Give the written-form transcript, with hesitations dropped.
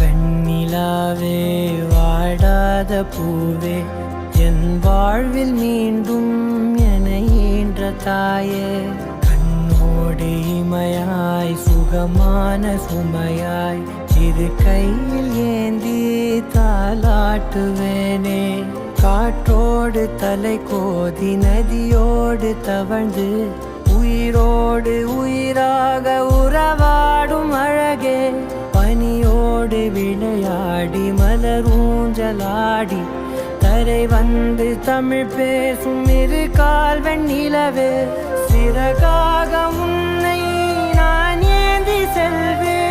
வெண்ணிலாவே வாடாத பூவே என் வாழ்வில் மீண்டும் என ஈன்ற தாயே கண்ணோடு இமையாய் சுகமான சுமையாய் இரு கையில் ஏந்தி தாலாட்டுவேனே காற்றோடு தலை கோதி நதியோடு தவழ்ந்து உயிரோடு உயிராக உறவாடும் அழகே பனியோடு விளையாடி மலரூஞ்சலாடி தரை வந்து தமிழ் பேசும் இரு கால் வெண்ணிலவே சிறகாக உன்னை நான் ஏந்தி செல்வேன்